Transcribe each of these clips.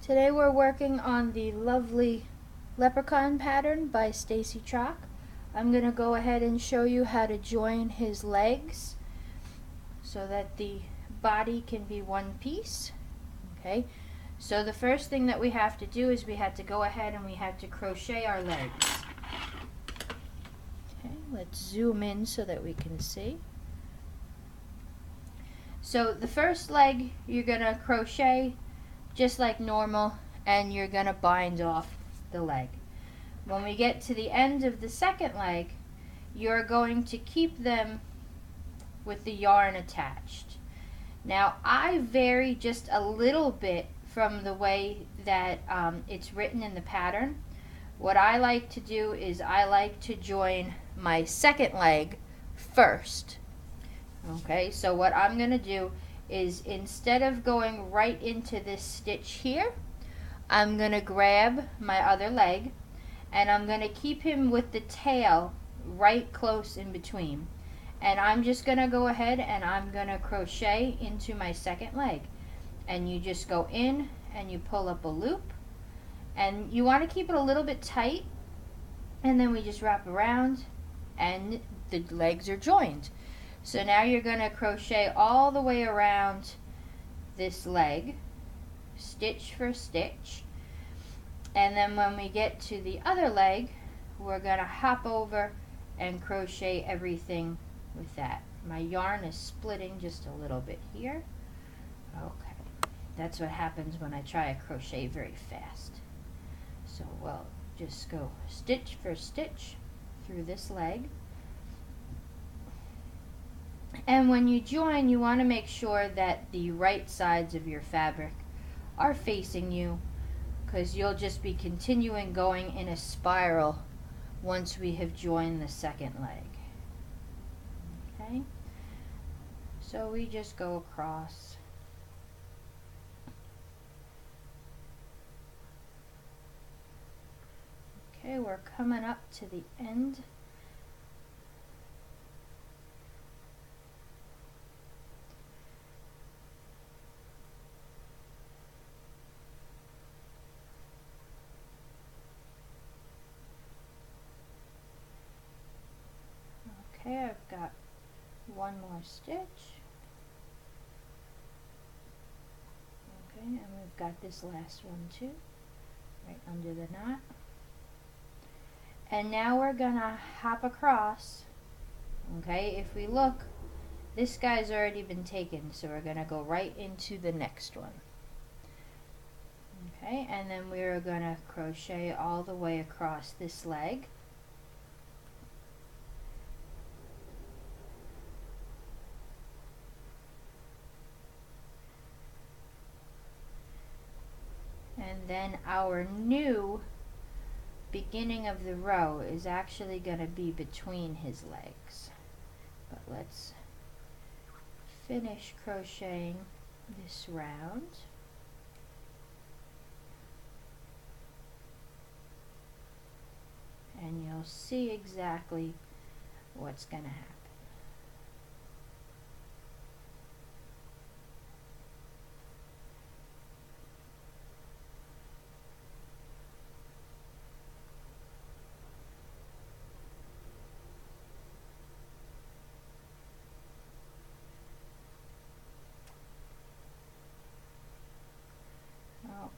Today we're working on the lovely leprechaun pattern by Stacy Chalk. I'm going to go ahead and show you how to join his legs so that the body can be one piece. Okay, so the first thing that we have to do is we have to go ahead and we have to crochet our legs. Okay, let's zoom in so that we can see. So the first leg you're going to crochet just like normal, and you're going to bind off the leg. When we get to the end of the second leg, you're going to keep them with the yarn attached. Now I vary just a little bit from the way that it's written in the pattern. What I like to do is I like to join my second leg first. Okay, so what I'm going to do is instead of going right into this stitch here, I'm going to grab my other leg and I'm going to keep him with the tail right close in between. And I'm just going to go ahead and I'm going to crochet into my second leg. And you just go in and you pull up a loop. And you want to keep it a little bit tight. And then we just wrap around and the legs are joined. So now you're going to crochet all the way around this leg, stitch for stitch, and then when we get to the other leg, we're going to hop over and crochet everything with that. My yarn is splitting just a little bit here. Okay, that's what happens when I try to crochet very fast. So we'll just go stitch for stitch through this leg. And when you join, you want to make sure that the right sides of your fabric are facing you, because you'll just be continuing going in a spiral once we have joined the second leg. Okay, so we just go across. Okay, we're coming up to the end. Okay, I've got one more stitch. Okay, and we've got this last one too, right under the knot. And now we're gonna hop across. Okay, if we look, this guy's already been taken, so we're gonna go right into the next one. Okay, and then we're gonna crochet all the way across this leg. And then our new beginning of the row is actually going to be between his legs. But let's finish crocheting this round. And you'll see exactly what's going to happen.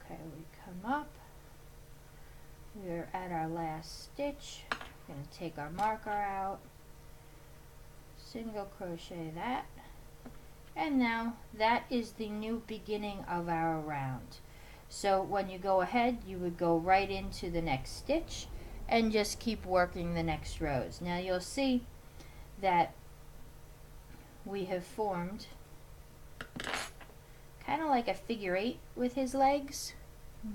Okay, we come up, we're at our last stitch, we're going to take our marker out, single crochet that, and now that is the new beginning of our round. So when you go ahead, you would go right into the next stitch and just keep working the next rows. Now you'll see that we have formed kind of like a figure eight with his legs.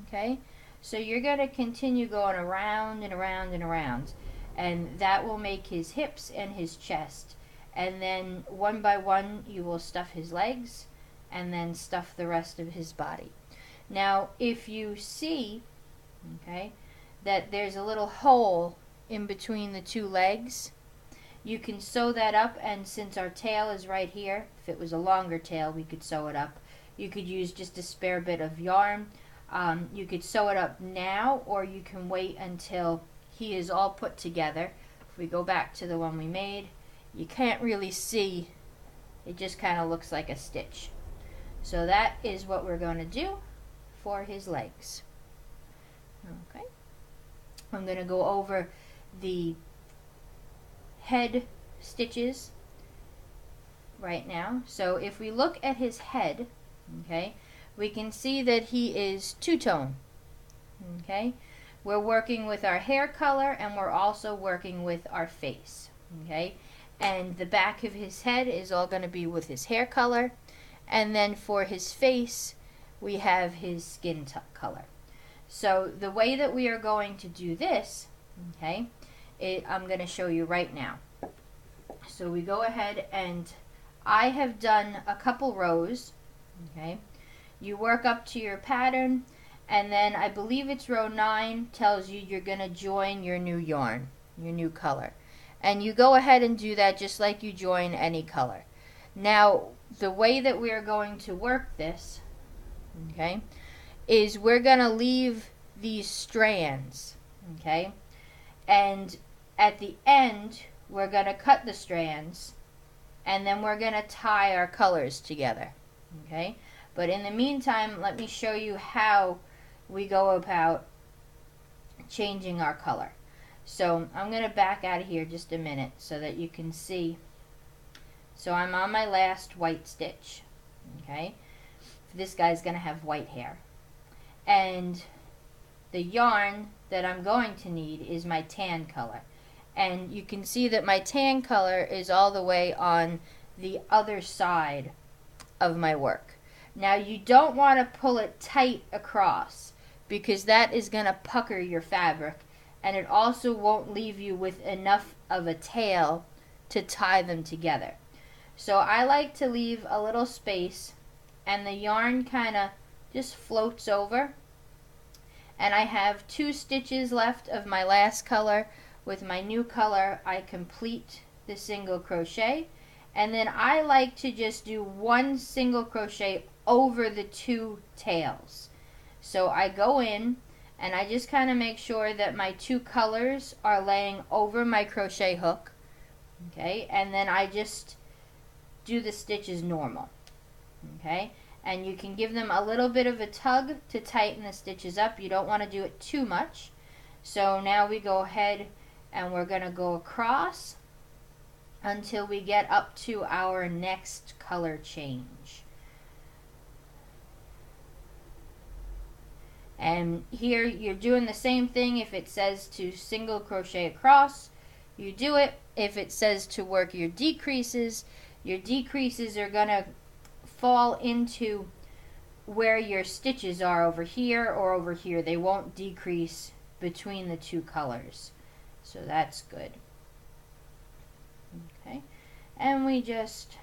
Okay, so you're going to continue going around and around and around, and that will make his hips and his chest, and then one by one you will stuff his legs and then stuff the rest of his body. Now if you see, okay, that there's a little hole in between the two legs, you can sew that up, and since our tail is right here, if it was a longer tail we could sew it up. You could use just a spare bit of yarn. You could sew it up now, or you can wait until he is all put together. If we go back to the one we made, you can't really see, it just kind of looks like a stitch. So that is what we're going to do for his legs. Okay, I'm going to go over the head stitches right now. So if we look at his head, okay, we can see that he is two-tone. Okay, we're working with our hair color, and we're also working with our face. Okay, and the back of his head is all going to be with his hair color, and then for his face we have his skin color. So the way that we are going to do this, okay, I'm going to show you right now. So we go ahead, and I have done a couple rows. Okay, you work up to your pattern, and then I believe it's row 9 tells you you're going to join your new yarn, your new color. And you go ahead and do that just like you join any color. Now, the way that we are going to work this, okay, is we're going to leave these strands, okay, and at the end we're going to cut the strands, and then we're going to tie our colors together, okay. But in the meantime, let me show you how we go about changing our color. So I'm going to back out of here just a minute so that you can see. So I'm on my last white stitch, okay. This guy's going to have white hair, and the yarn that I'm going to need is my tan color, and you can see that my tan color is all the way on the other side of my work. Now you don't want to pull it tight across, because that is going to pucker your fabric, and it also won't leave you with enough of a tail to tie them together. So I like to leave a little space, and the yarn kind of just floats over, and I have 2 stitches left of my last color. With my new color, I complete the single crochet, and then I like to just do 1 single crochet over the 2 tails. So I go in, and I just kind of make sure that my 2 colors are laying over my crochet hook, okay, and then I just do the stitches normal, okay, and you can give them a little bit of a tug to tighten the stitches up. You don't want to do it too much. So now we go ahead, and we're going to go across until we get up to our next color change. And here you're doing the same thing. If it says to single crochet across, you do it. If it says to work your decreases are going to fall into where your stitches are, over here or over here. They won't decrease between the 2 colors. So that's good. Okay, and we just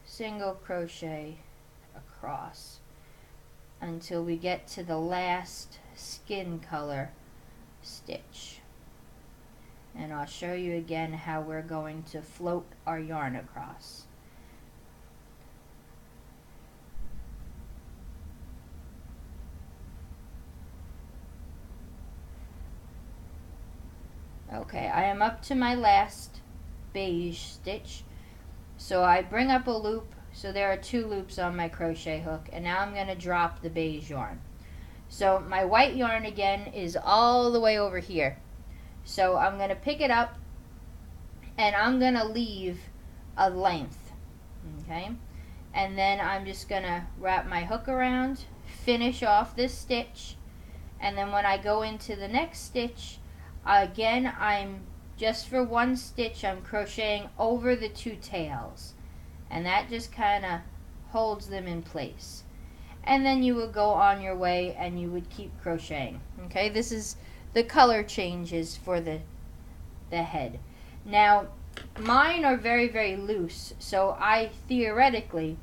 single crochet across until we get to the last skin color stitch. And I'll show you again how we're going to float our yarn across. Okay, I am up to my last beige stitch. So I bring up a loop, so there are 2 loops on my crochet hook, and now I'm going to drop the beige yarn. So my white yarn again is all the way over here. So I'm going to pick it up, and I'm going to leave a length, okay? And then I'm just going to wrap my hook around, finish off this stitch, and then when I go into the next stitch, again, I'm just for 1 stitch, I'm crocheting over the 2 tails, and that just kind of holds them in place. And then you would go on your way, and you would keep crocheting. Okay, this is the color changes for the head. Now, mine are very, very loose, so I theoretically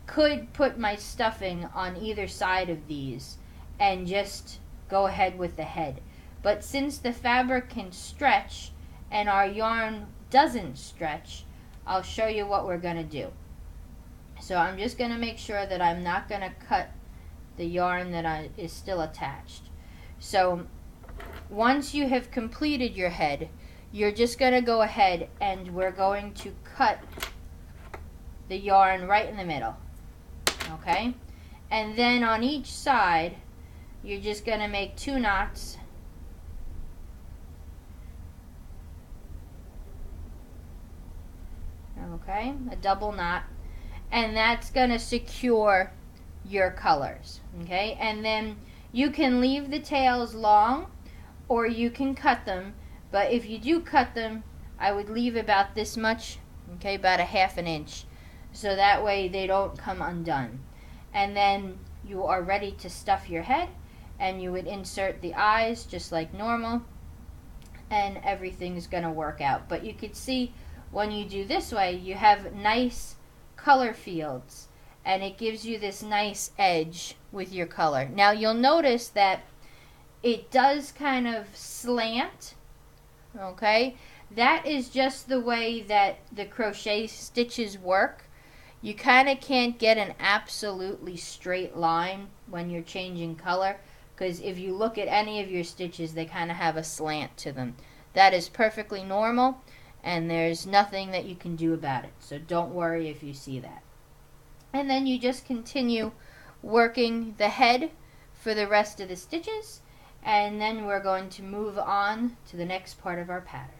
could put my stuffing on either side of these and just go ahead with the head. But since the fabric can stretch and our yarn doesn't stretch, I'll show you what we're going to do. So I'm just going to make sure that I'm not going to cut the yarn that is still attached. So once you have completed your head, you're just going to go ahead and we're going to cut the yarn right in the middle. Okay? And then on each side, you're just going to make 2 knots. Okay? A double knot. And that's going to secure your colors. Okay? And then you can leave the tails long or you can cut them. But if you do cut them, I would leave about this much. Okay? About a 1/2 inch. So that way they don't come undone. And then you are ready to stuff your head, and you would insert the eyes just like normal, and everything's going to work out. But you could see when you do this way, you have nice color fields, and it gives you this nice edge with your color. Now you'll notice that it does kind of slant, okay? That is just the way that the crochet stitches work. You kind of can't get an absolutely straight line when you're changing color, because if you look at any of your stitches, they kind of have a slant to them. That is perfectly normal, and there's nothing that you can do about it. So don't worry if you see that. And then you just continue working the head for the rest of the stitches, and then we're going to move on to the next part of our pattern.